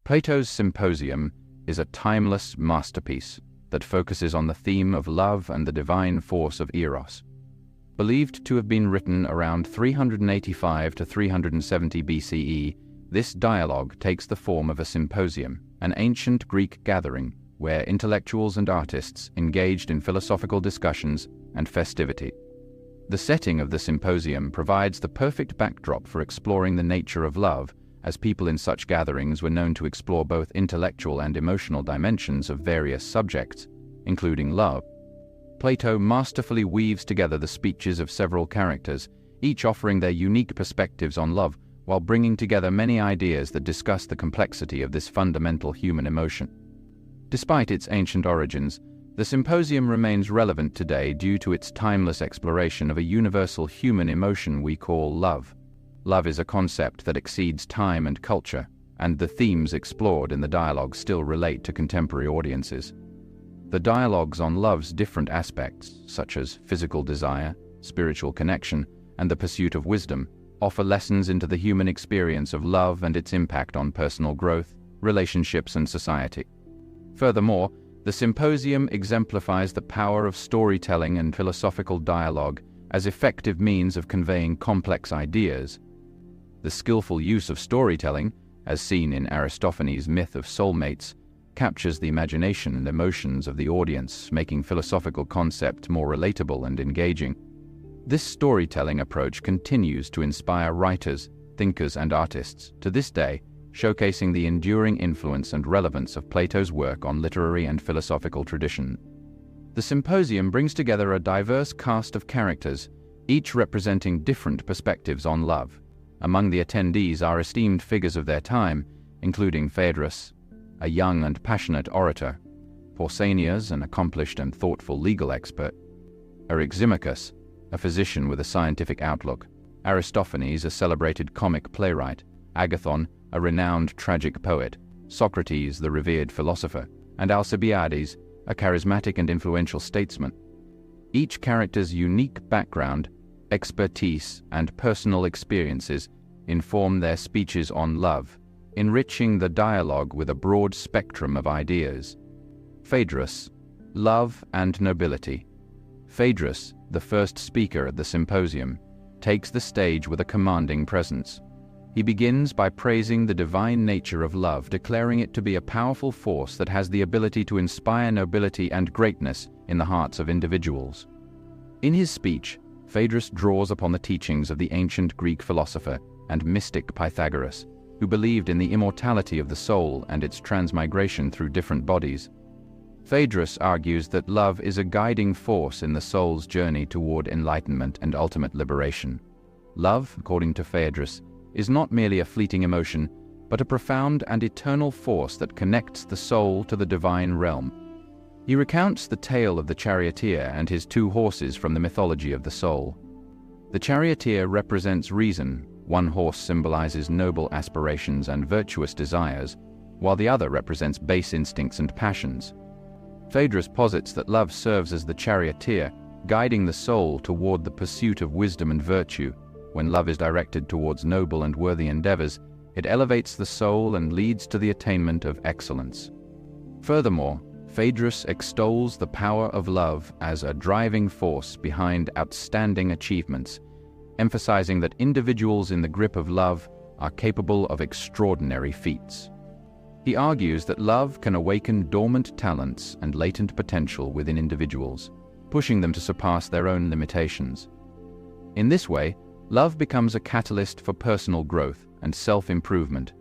Plato's Symposium is a timeless masterpiece that focuses on the theme of love and the divine force of Eros. Believed to have been written around 385 to 370 BCE, this dialogue takes the form of a symposium, an ancient Greek gathering where intellectuals and artists engaged in philosophical discussions and festivity. The setting of the symposium provides the perfect backdrop for exploring the nature of love, as people in such gatherings were known to explore both intellectual and emotional dimensions of various subjects, including love. Plato masterfully weaves together the speeches of several characters, each offering their unique perspectives on love, while bringing together many ideas that discuss the complexity of this fundamental human emotion. Despite its ancient origins, the symposium remains relevant today due to its timeless exploration of a universal human emotion we call love. Love is a concept that exceeds time and culture, and the themes explored in the dialogue still relate to contemporary audiences. The dialogues on love's different aspects, such as physical desire, spiritual connection, and the pursuit of wisdom, offer lessons into the human experience of love and its impact on personal growth, relationships, and society. Furthermore, the symposium exemplifies the power of storytelling and philosophical dialogue as effective means of conveying complex ideas. The skillful use of storytelling, as seen in Aristophanes' myth of soulmates, captures the imagination and emotions of the audience, making philosophical concepts more relatable and engaging. This storytelling approach continues to inspire writers, thinkers, and artists to this day, showcasing the enduring influence and relevance of Plato's work on literary and philosophical tradition. The symposium brings together a diverse cast of characters, each representing different perspectives on love. Among the attendees are esteemed figures of their time, including Phaedrus, a young and passionate orator; Pausanias, an accomplished and thoughtful legal expert; Eryximachus, a physician with a scientific outlook; Aristophanes, a celebrated comic playwright; Agathon, a renowned tragic poet; Socrates, the revered philosopher; and Alcibiades, a charismatic and influential statesman. Each character's unique background, expertise, and personal experiences inform their speeches on love, enriching the dialogue with a broad spectrum of ideas. Phaedrus, love and nobility. Phaedrus, the first speaker at the symposium, takes the stage with a commanding presence. He begins by praising the divine nature of love, declaring it to be a powerful force that has the ability to inspire nobility and greatness in the hearts of individuals. In his speech, Phaedrus draws upon the teachings of the ancient Greek philosopher and mystic Pythagoras, who believed in the immortality of the soul and its transmigration through different bodies. Phaedrus argues that love is a guiding force in the soul's journey toward enlightenment and ultimate liberation. Love, according to Phaedrus, is not merely a fleeting emotion, but a profound and eternal force that connects the soul to the divine realm. He recounts the tale of the charioteer and his two horses from the mythology of the soul. The charioteer represents reason; one horse symbolizes noble aspirations and virtuous desires, while the other represents base instincts and passions. Phaedrus posits that love serves as the charioteer, guiding the soul toward the pursuit of wisdom and virtue. When love is directed towards noble and worthy endeavors, it elevates the soul and leads to the attainment of excellence. Furthermore, Phaedrus extols the power of love as a driving force behind outstanding achievements, emphasizing that individuals in the grip of love are capable of extraordinary feats. He argues that love can awaken dormant talents and latent potential within individuals, pushing them to surpass their own limitations. In this way, love becomes a catalyst for personal growth and self-improvement.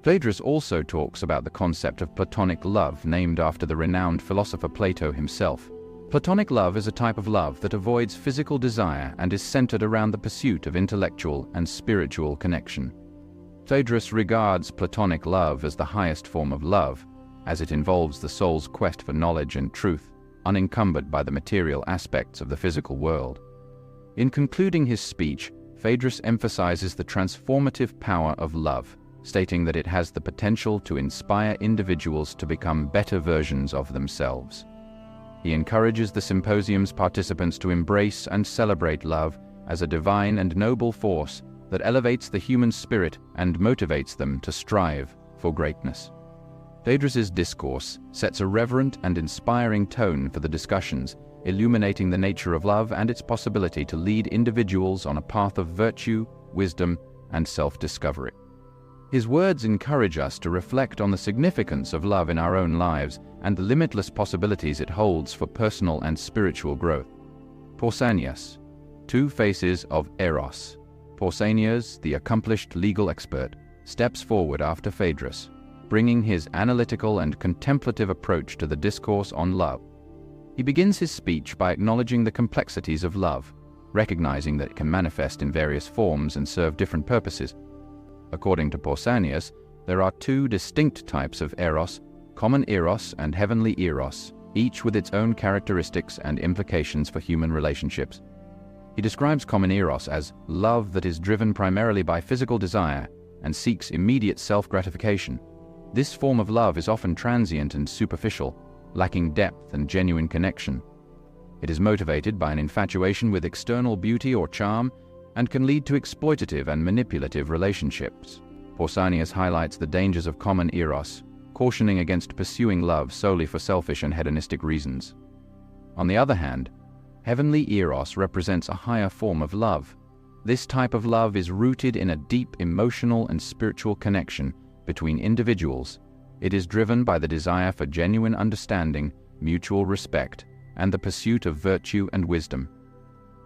Phaedrus also talks about the concept of platonic love, named after the renowned philosopher Plato himself. Platonic love is a type of love that avoids physical desire and is centered around the pursuit of intellectual and spiritual connection. Phaedrus regards platonic love as the highest form of love, as it involves the soul's quest for knowledge and truth, unencumbered by the material aspects of the physical world. In concluding his speech, Phaedrus emphasizes the transformative power of love, stating that it has the potential to inspire individuals to become better versions of themselves. He encourages the symposium's participants to embrace and celebrate love as a divine and noble force that elevates the human spirit and motivates them to strive for greatness. Phaedrus's discourse sets a reverent and inspiring tone for the discussions, illuminating the nature of love and its possibility to lead individuals on a path of virtue, wisdom, and self-discovery. His words encourage us to reflect on the significance of love in our own lives and the limitless possibilities it holds for personal and spiritual growth. Pausanias, Two Faces of Eros. Pausanias, the accomplished legal expert, steps forward after Phaedrus, bringing his analytical and contemplative approach to the discourse on love. He begins his speech by acknowledging the complexities of love, recognizing that it can manifest in various forms and serve different purposes. According to Pausanias, there are two distinct types of eros, common eros and heavenly eros, each with its own characteristics and implications for human relationships. He describes common eros as love that is driven primarily by physical desire and seeks immediate self-gratification. This form of love is often transient and superficial, lacking depth and genuine connection. It is motivated by an infatuation with external beauty or charm and can lead to exploitative and manipulative relationships. Pausanias highlights the dangers of common eros, cautioning against pursuing love solely for selfish and hedonistic reasons. On the other hand, heavenly eros represents a higher form of love. This type of love is rooted in a deep emotional and spiritual connection between individuals. It is driven by the desire for genuine understanding, mutual respect, and the pursuit of virtue and wisdom.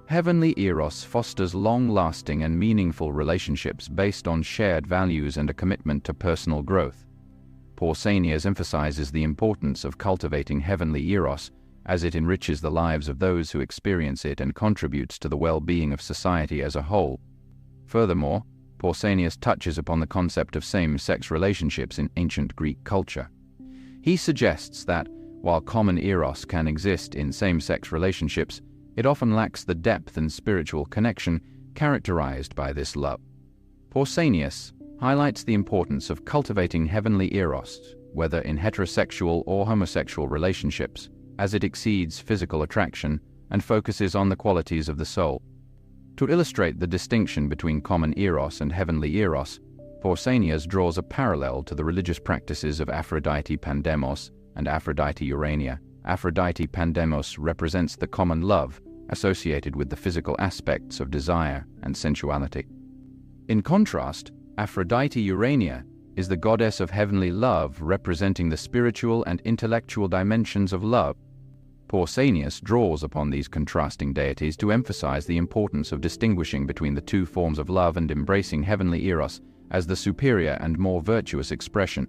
Heavenly eros fosters long-lasting and meaningful relationships based on shared values and a commitment to personal growth. Pausanias emphasizes the importance of cultivating heavenly eros as it enriches the lives of those who experience it and contributes to the well-being of society as a whole. Furthermore, Pausanias touches upon the concept of same-sex relationships in ancient Greek culture. He suggests that, while common eros can exist in same-sex relationships, it often lacks the depth and spiritual connection characterized by this love. Pausanias highlights the importance of cultivating heavenly eros, whether in heterosexual or homosexual relationships, as it exceeds physical attraction and focuses on the qualities of the soul. To illustrate the distinction between common eros and heavenly eros, Pausanias draws a parallel to the religious practices of Aphrodite Pandemos and Aphrodite Urania. Aphrodite Pandemos represents the common love associated with the physical aspects of desire and sensuality. In contrast, Aphrodite Urania is the goddess of heavenly love, representing the spiritual and intellectual dimensions of love. Pausanias draws upon these contrasting deities to emphasize the importance of distinguishing between the two forms of love and embracing heavenly eros as the superior and more virtuous expression.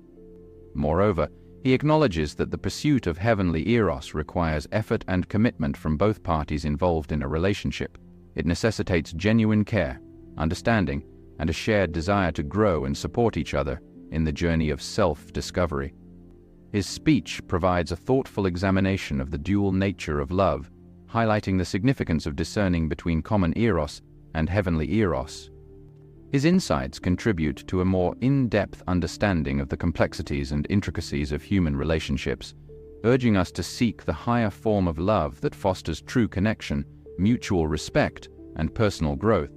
Moreover, he acknowledges that the pursuit of heavenly eros requires effort and commitment from both parties involved in a relationship. It necessitates genuine care, understanding, and a shared desire to grow and support each other in the journey of self-discovery. His speech provides a thoughtful examination of the dual nature of love, highlighting the significance of discerning between common eros and heavenly eros. His insights contribute to a more in-depth understanding of the complexities and intricacies of human relationships, urging us to seek the higher form of love that fosters true connection, mutual respect, and personal growth.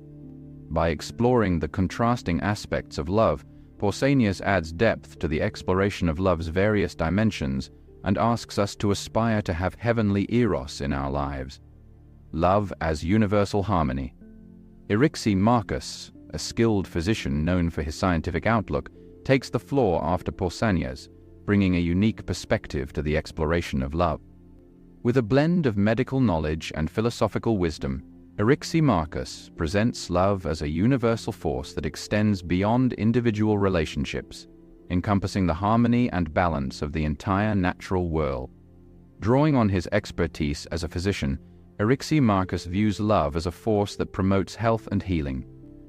By exploring the contrasting aspects of love, Pausanias adds depth to the exploration of love's various dimensions and asks us to aspire to have heavenly eros in our lives. Love as universal harmony. Eryximachus, a skilled physician known for his scientific outlook, takes the floor after Pausanias, bringing a unique perspective to the exploration of love. With a blend of medical knowledge and philosophical wisdom, Eryximachus presents love as a universal force that extends beyond individual relationships, encompassing the harmony and balance of the entire natural world. Drawing on his expertise as a physician, Eryximachus views love as a force that promotes health and healing.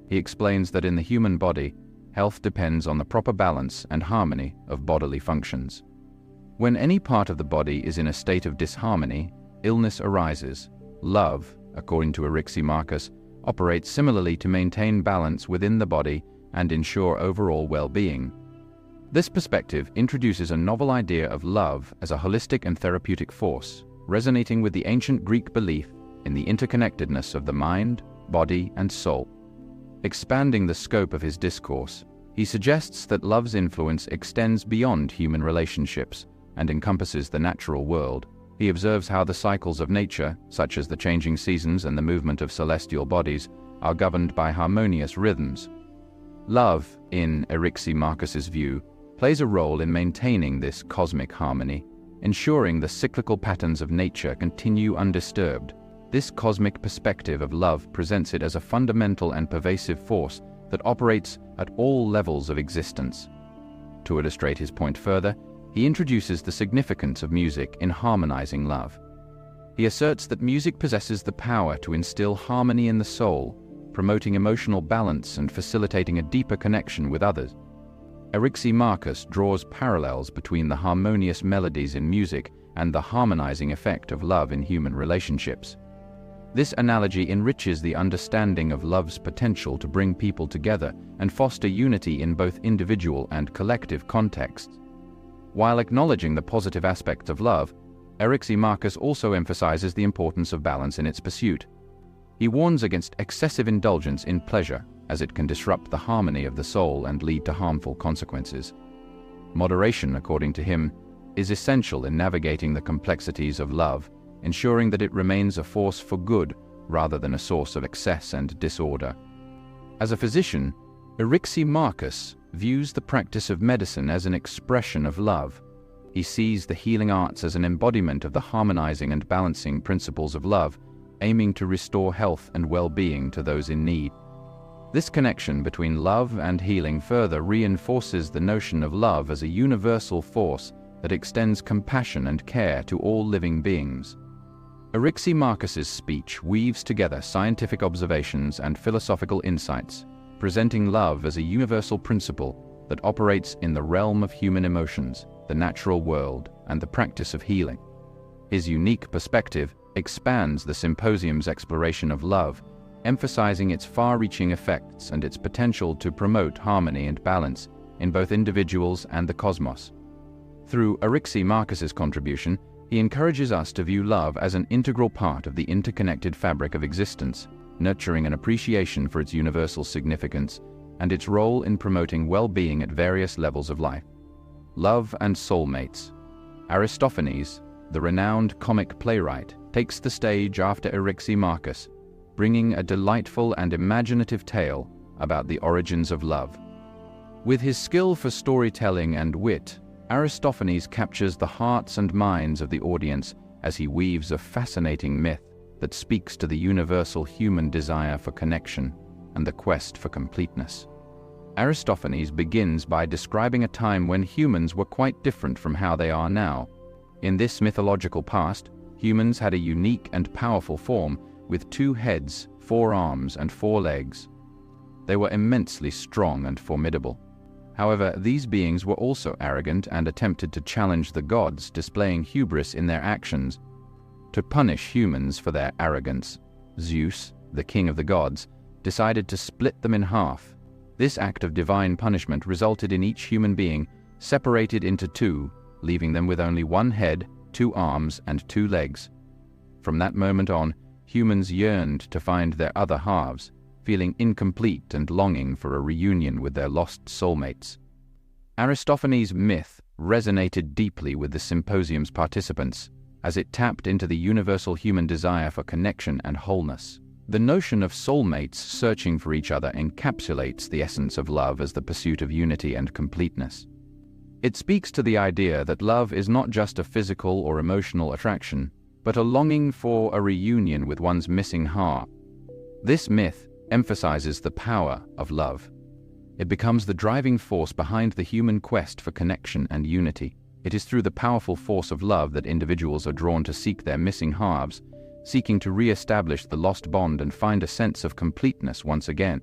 He explains that in the human body, health depends on the proper balance and harmony of bodily functions. When any part of the body is in a state of disharmony, illness arises. Love, according to Eryximachus, operates similarly to maintain balance within the body and ensure overall well-being. This perspective introduces a novel idea of love as a holistic and therapeutic force, resonating with the ancient Greek belief in the interconnectedness of the mind, body, and soul. Expanding the scope of his discourse, He suggests that love's influence extends beyond human relationships and encompasses the natural world. He observes how the cycles of nature, such as the changing seasons and the movement of celestial bodies, are governed by harmonious rhythms. Love, in Eryximachus's view, plays a role in maintaining this cosmic harmony, ensuring the cyclical patterns of nature continue undisturbed. This cosmic perspective of love presents it as a fundamental and pervasive force that operates at all levels of existence. To illustrate his point further, he introduces the significance of music in harmonizing love. He asserts that music possesses the power to instill harmony in the soul, promoting emotional balance and facilitating a deeper connection with others. Eryximachus draws parallels between the harmonious melodies in music and the harmonizing effect of love in human relationships. This analogy enriches the understanding of love's potential to bring people together and foster unity in both individual and collective contexts. While acknowledging the positive aspects of love, Eryximachus also emphasizes the importance of balance in its pursuit. He warns against excessive indulgence in pleasure, as it can disrupt the harmony of the soul and lead to harmful consequences. Moderation, according to him, is essential in navigating the complexities of love, ensuring that it remains a force for good rather than a source of excess and disorder. As a physician, Eryximachus views the practice of medicine as an expression of love. He sees the healing arts as an embodiment of the harmonizing and balancing principles of love, aiming to restore health and well-being to those in need. This connection between love and healing further reinforces the notion of love as a universal force that extends compassion and care to all living beings. Eryximachus's speech weaves together scientific observations and philosophical insights, presenting love as a universal principle that operates in the realm of human emotions, the natural world, and the practice of healing. His unique perspective expands the Symposium's exploration of love, emphasizing its far-reaching effects and its potential to promote harmony and balance in both individuals and the cosmos. Through Eryximachus's contribution, he encourages us to view love as an integral part of the interconnected fabric of existence, nurturing an appreciation for its universal significance and its role in promoting well-being at various levels of life. Love and soulmates. Aristophanes, the renowned comic playwright, takes the stage after Eryximachus, bringing a delightful and imaginative tale about the origins of love. With his skill for storytelling and wit, Aristophanes captures the hearts and minds of the audience as he weaves a fascinating myth that speaks to the universal human desire for connection and the quest for completeness. Aristophanes begins by describing a time when humans were quite different from how they are now. In this mythological past, humans had a unique and powerful form with 2 heads, 4 arms, and 4 legs. They were immensely strong and formidable. However, these beings were also arrogant and attempted to challenge the gods, displaying hubris in their actions. To punish humans for their arrogance, Zeus, the king of the gods, decided to split them in half. This act of divine punishment resulted in each human being separated into 2, leaving them with only 1 head, 2 arms, and 2 legs. From that moment on, humans yearned to find their other halves, feeling incomplete and longing for a reunion with their lost soulmates. Aristophanes' myth resonated deeply with the Symposium's participants, as it tapped into the universal human desire for connection and wholeness. The notion of soulmates searching for each other encapsulates the essence of love as the pursuit of unity and completeness. It speaks to the idea that love is not just a physical or emotional attraction, but a longing for a reunion with one's missing half. This myth emphasizes the power of love. It becomes the driving force behind the human quest for connection and unity. It is through the powerful force of love that individuals are drawn to seek their missing halves, seeking to re-establish the lost bond and find a sense of completeness once again.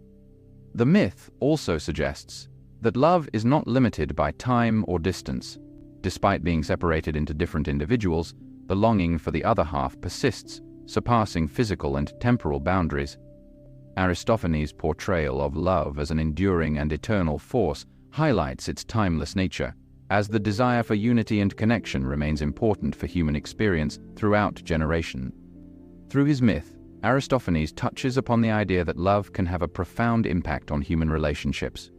The myth also suggests that love is not limited by time or distance. Despite being separated into different individuals, the longing for the other half persists, surpassing physical and temporal boundaries. Aristophanes' portrayal of love as an enduring and eternal force highlights its timeless nature, as the desire for unity and connection remains important for human experience throughout generations. Through his myth, Aristophanes touches upon the idea that love can have a profound impact on human relationships.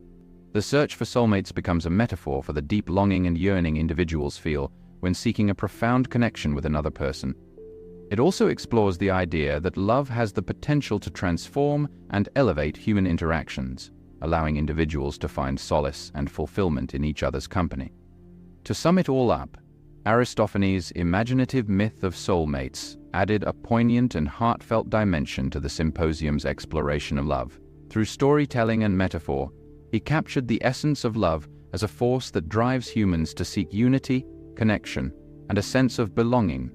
The search for soulmates becomes a metaphor for the deep longing and yearning individuals feel when seeking a profound connection with another person. It also explores the idea that love has the potential to transform and elevate human interactions, allowing individuals to find solace and fulfillment in each other's company. To sum it all up, Aristophanes' imaginative myth of soulmates added a poignant and heartfelt dimension to the Symposium's exploration of love. Through storytelling and metaphor, he captured the essence of love as a force that drives humans to seek unity, connection, and a sense of belonging.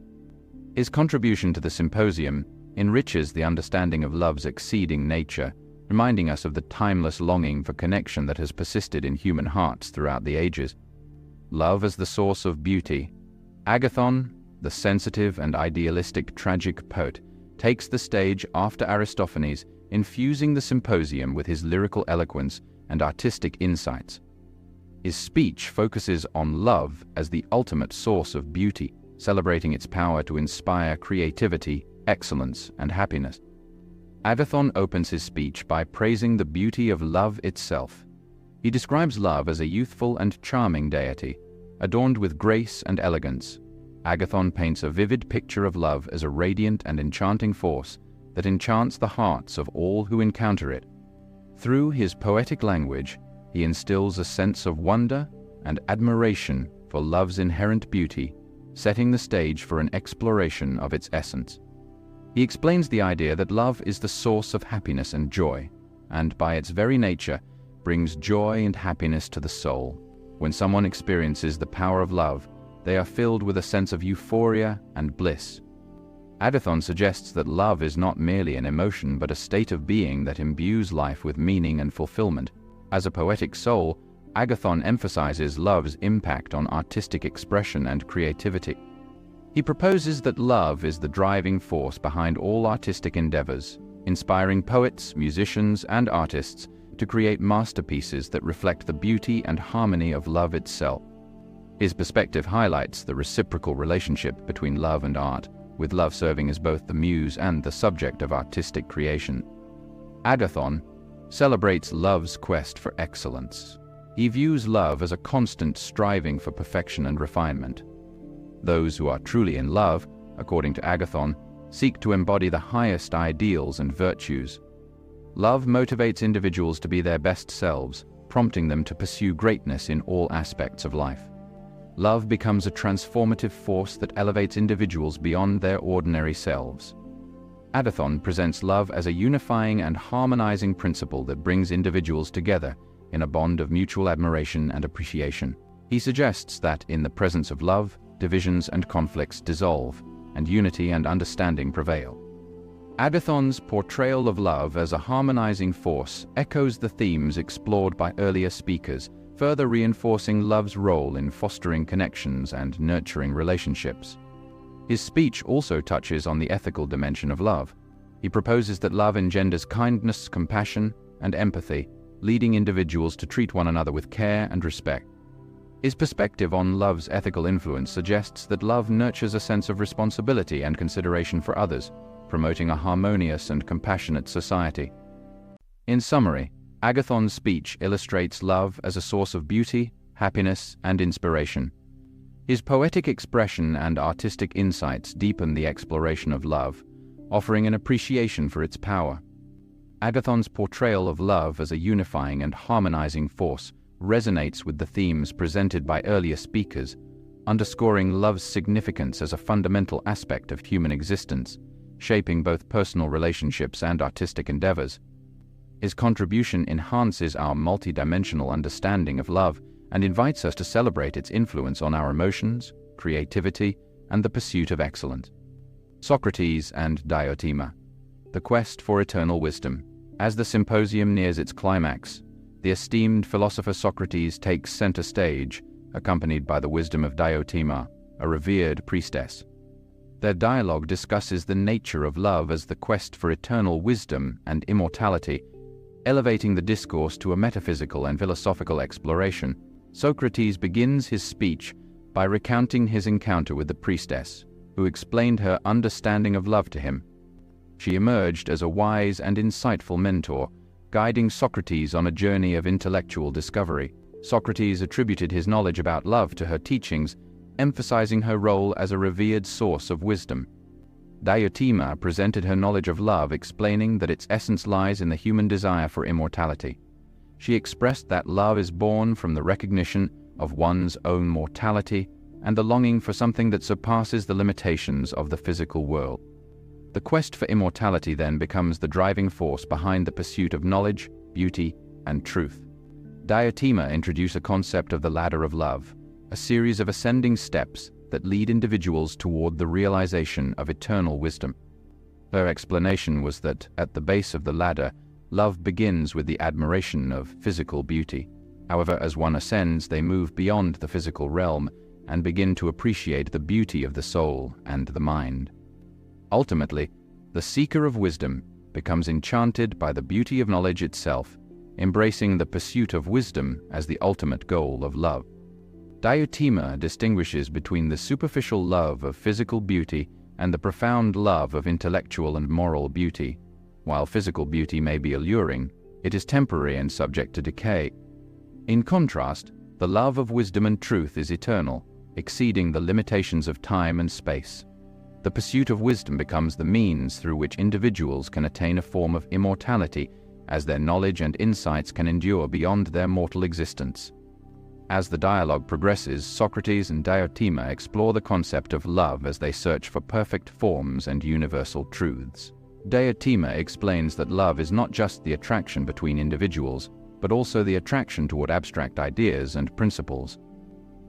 His contribution to the Symposium enriches the understanding of love's exceeding nature, reminding us of the timeless longing for connection that has persisted in human hearts throughout the ages. Love as the source of beauty. Agathon, the sensitive and idealistic tragic poet, takes the stage after Aristophanes, infusing the Symposium with his lyrical eloquence and artistic insights. His speech focuses on love as the ultimate source of beauty, celebrating its power to inspire creativity, excellence, and happiness. Agathon opens his speech by praising the beauty of love itself. He describes love as a youthful and charming deity, adorned with grace and elegance. Agathon paints a vivid picture of love as a radiant and enchanting force that enchants the hearts of all who encounter it. Through his poetic language, he instills a sense of wonder and admiration for love's inherent beauty, setting the stage for an exploration of its essence. He explains the idea that love is the source of happiness and joy, and by its very nature, brings joy and happiness to the soul. When someone experiences the power of love, they are filled with a sense of euphoria and bliss. Agathon suggests that love is not merely an emotion but a state of being that imbues life with meaning and fulfillment. As a poetic soul, Agathon emphasizes love's impact on artistic expression and creativity. He proposes that love is the driving force behind all artistic endeavors, inspiring poets, musicians, and artists to create masterpieces that reflect the beauty and harmony of love itself. His perspective highlights the reciprocal relationship between love and art, with love serving as both the muse and the subject of artistic creation. Agathon celebrates love's quest for excellence. He views love as a constant striving for perfection and refinement. Those who are truly in love, according to Agathon, seek to embody the highest ideals and virtues. Love motivates individuals to be their best selves, prompting them to pursue greatness in all aspects of life. Love becomes a transformative force that elevates individuals beyond their ordinary selves. Agathon presents love as a unifying and harmonizing principle that brings individuals together in a bond of mutual admiration and appreciation. He suggests that in the presence of love, divisions and conflicts dissolve, and unity and understanding prevail. Agathon's portrayal of love as a harmonizing force echoes the themes explored by earlier speakers, further reinforcing love's role in fostering connections and nurturing relationships. His speech also touches on the ethical dimension of love. He proposes that love engenders kindness, compassion, and empathy, leading individuals to treat one another with care and respect. His perspective on love's ethical influence suggests that love nurtures a sense of responsibility and consideration for others, promoting a harmonious and compassionate society. In summary, Agathon's speech illustrates love as a source of beauty, happiness, and inspiration. His poetic expression and artistic insights deepen the exploration of love, offering an appreciation for its power. Agathon's portrayal of love as a unifying and harmonizing force resonates with the themes presented by earlier speakers, underscoring love's significance as a fundamental aspect of human existence, shaping both personal relationships and artistic endeavors. His contribution enhances our multidimensional understanding of love and invites us to celebrate its influence on our emotions, creativity, and the pursuit of excellence. Socrates and Diotima. The quest for eternal wisdom. As the Symposium nears its climax, the esteemed philosopher Socrates takes center stage, accompanied by the wisdom of Diotima, a revered priestess. Their dialogue discusses the nature of love as the quest for eternal wisdom and immortality, elevating the discourse to a metaphysical and philosophical exploration. Socrates begins his speech by recounting his encounter with the priestess, who explained her understanding of love to him. She emerged as a wise and insightful mentor, guiding Socrates on a journey of intellectual discovery. Socrates attributed his knowledge about love to her teachings, emphasizing her role as a revered source of wisdom. Diotima presented her knowledge of love, explaining that its essence lies in the human desire for immortality. She expressed that love is born from the recognition of one's own mortality and the longing for something that surpasses the limitations of the physical world. The quest for immortality then becomes the driving force behind the pursuit of knowledge, beauty, and truth. Diotima introduced a concept of the ladder of love, a series of ascending steps that lead individuals toward the realization of eternal wisdom. Her explanation was that at the base of the ladder, love begins with the admiration of physical beauty. However, as one ascends, they move beyond the physical realm and begin to appreciate the beauty of the soul and the mind. Ultimately, the seeker of wisdom becomes enchanted by the beauty of knowledge itself, embracing the pursuit of wisdom as the ultimate goal of love. Diotima distinguishes between the superficial love of physical beauty and the profound love of intellectual and moral beauty. While physical beauty may be alluring, it is temporary and subject to decay. In contrast, the love of wisdom and truth is eternal, exceeding the limitations of time and space. The pursuit of wisdom becomes the means through which individuals can attain a form of immortality, as their knowledge and insights can endure beyond their mortal existence. As the dialogue progresses, Socrates and Diotima explore the concept of love as they search for perfect forms and universal truths. Diotima explains that love is not just the attraction between individuals, but also the attraction toward abstract ideas and principles.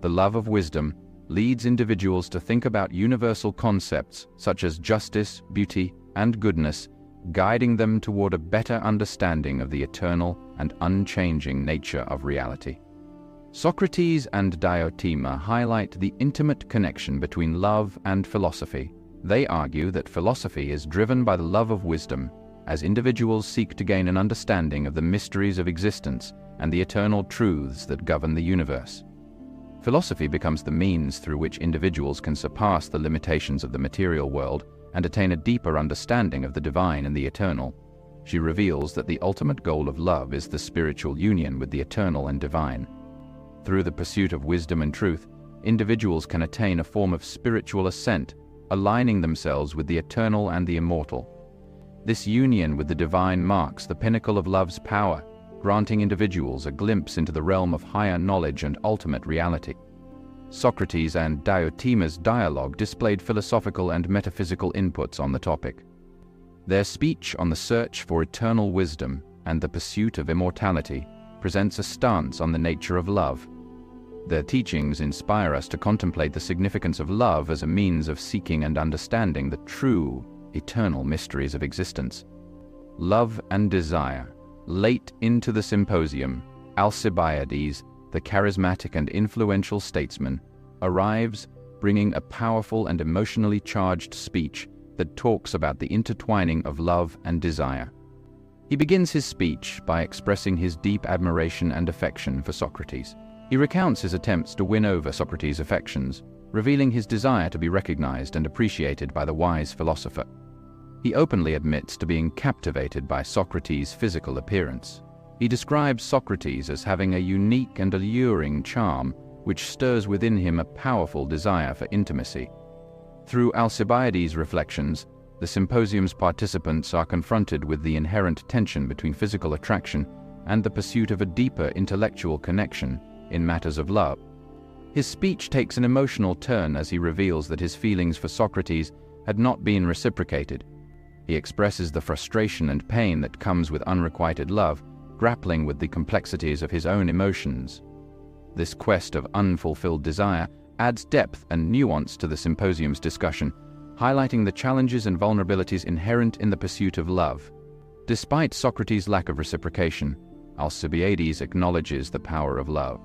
The love of wisdom leads individuals to think about universal concepts such as justice, beauty, and goodness, guiding them toward a better understanding of the eternal and unchanging nature of reality. Socrates and Diotima highlight the intimate connection between love and philosophy. They argue that philosophy is driven by the love of wisdom, as individuals seek to gain an understanding of the mysteries of existence and the eternal truths that govern the universe. Philosophy becomes the means through which individuals can surpass the limitations of the material world and attain a deeper understanding of the divine and the eternal. She reveals that the ultimate goal of love is the spiritual union with the eternal and divine. Through the pursuit of wisdom and truth, individuals can attain a form of spiritual ascent, aligning themselves with the eternal and the immortal. This union with the divine marks the pinnacle of love's power, granting individuals a glimpse into the realm of higher knowledge and ultimate reality. Socrates and Diotima's dialogue displayed philosophical and metaphysical inputs on the topic. Their speech on the search for eternal wisdom and the pursuit of immortality presents a stance on the nature of love. Their teachings inspire us to contemplate the significance of love as a means of seeking and understanding the true, eternal mysteries of existence. Love and desire. Late into the Symposium, Alcibiades, the charismatic and influential statesman, arrives, bringing a powerful and emotionally charged speech that talks about the intertwining of love and desire. He begins his speech by expressing his deep admiration and affection for Socrates. He recounts his attempts to win over Socrates' affections, revealing his desire to be recognized and appreciated by the wise philosopher. He openly admits to being captivated by Socrates' physical appearance. He describes Socrates as having a unique and alluring charm, which stirs within him a powerful desire for intimacy. Through Alcibiades' reflections, the symposium's participants are confronted with the inherent tension between physical attraction and the pursuit of a deeper intellectual connection in matters of love. His speech takes an emotional turn as he reveals that his feelings for Socrates had not been reciprocated. He expresses the frustration and pain that comes with unrequited love, grappling with the complexities of his own emotions. This quest of unfulfilled desire adds depth and nuance to the symposium's discussion, highlighting the challenges and vulnerabilities inherent in the pursuit of love. Despite Socrates' lack of reciprocation, Alcibiades acknowledges the power of love.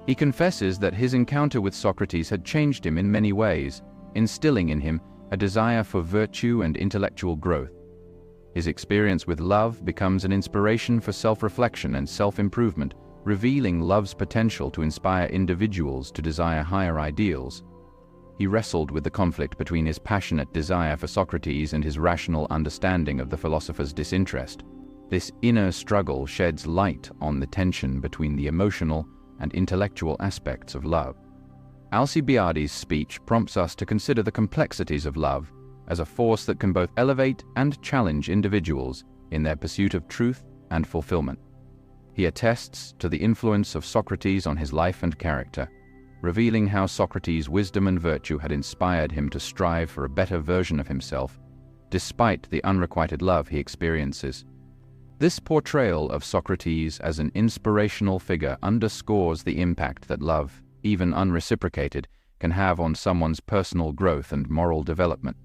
He confesses that his encounter with Socrates had changed him in many ways, instilling in him a desire for virtue and intellectual growth. His experience with love becomes an inspiration for self-reflection and self-improvement, revealing love's potential to inspire individuals to desire higher ideals. He wrestled with the conflict between his passionate desire for Socrates and his rational understanding of the philosopher's disinterest. This inner struggle sheds light on the tension between the emotional and intellectual aspects of love. Alcibiades' speech prompts us to consider the complexities of love as a force that can both elevate and challenge individuals in their pursuit of truth and fulfillment. He attests to the influence of Socrates on his life and character, revealing how Socrates' wisdom and virtue had inspired him to strive for a better version of himself, despite the unrequited love he experiences. This portrayal of Socrates as an inspirational figure underscores the impact that love, even unreciprocated, can have on someone's personal growth and moral development.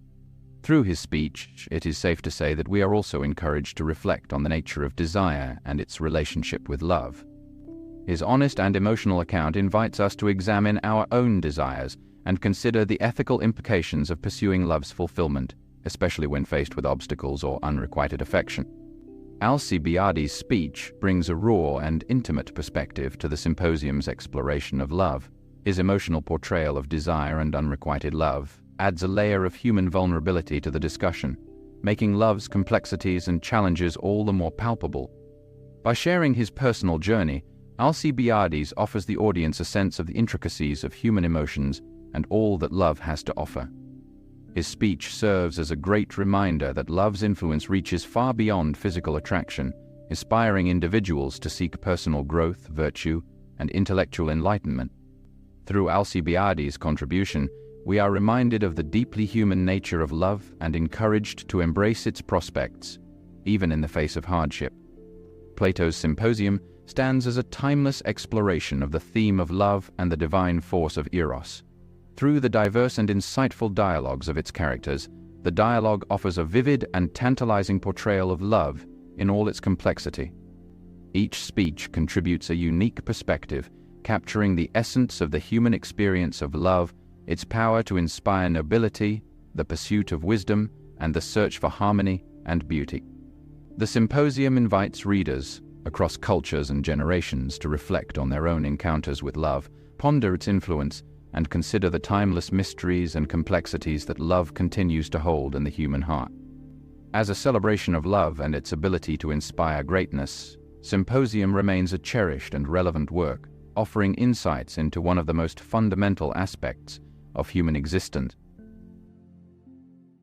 Through his speech, it is safe to say that we are also encouraged to reflect on the nature of desire and its relationship with love. His honest and emotional account invites us to examine our own desires and consider the ethical implications of pursuing love's fulfillment, especially when faced with obstacles or unrequited affection. Alcibiades' speech brings a raw and intimate perspective to the Symposium's exploration of love. His emotional portrayal of desire and unrequited love adds a layer of human vulnerability to the discussion, making love's complexities and challenges all the more palpable. By sharing his personal journey, Alcibiades offers the audience a sense of the intricacies of human emotions and all that love has to offer. His speech serves as a great reminder that love's influence reaches far beyond physical attraction, inspiring individuals to seek personal growth, virtue, and intellectual enlightenment. Through Alcibiades' contribution, we are reminded of the deeply human nature of love and encouraged to embrace its prospects, even in the face of hardship. Plato's Symposium stands as a timeless exploration of the theme of love and the divine force of Eros. Through the diverse and insightful dialogues of its characters, the dialogue offers a vivid and tantalizing portrayal of love in all its complexity. Each speech contributes a unique perspective, capturing the essence of the human experience of love, its power to inspire nobility, the pursuit of wisdom, and the search for harmony and beauty. The Symposium invites readers across cultures and generations to reflect on their own encounters with love, ponder its influence, and consider the timeless mysteries and complexities that love continues to hold in the human heart. As a celebration of love and its ability to inspire greatness, Symposium remains a cherished and relevant work, offering insights into one of the most fundamental aspects of human existence,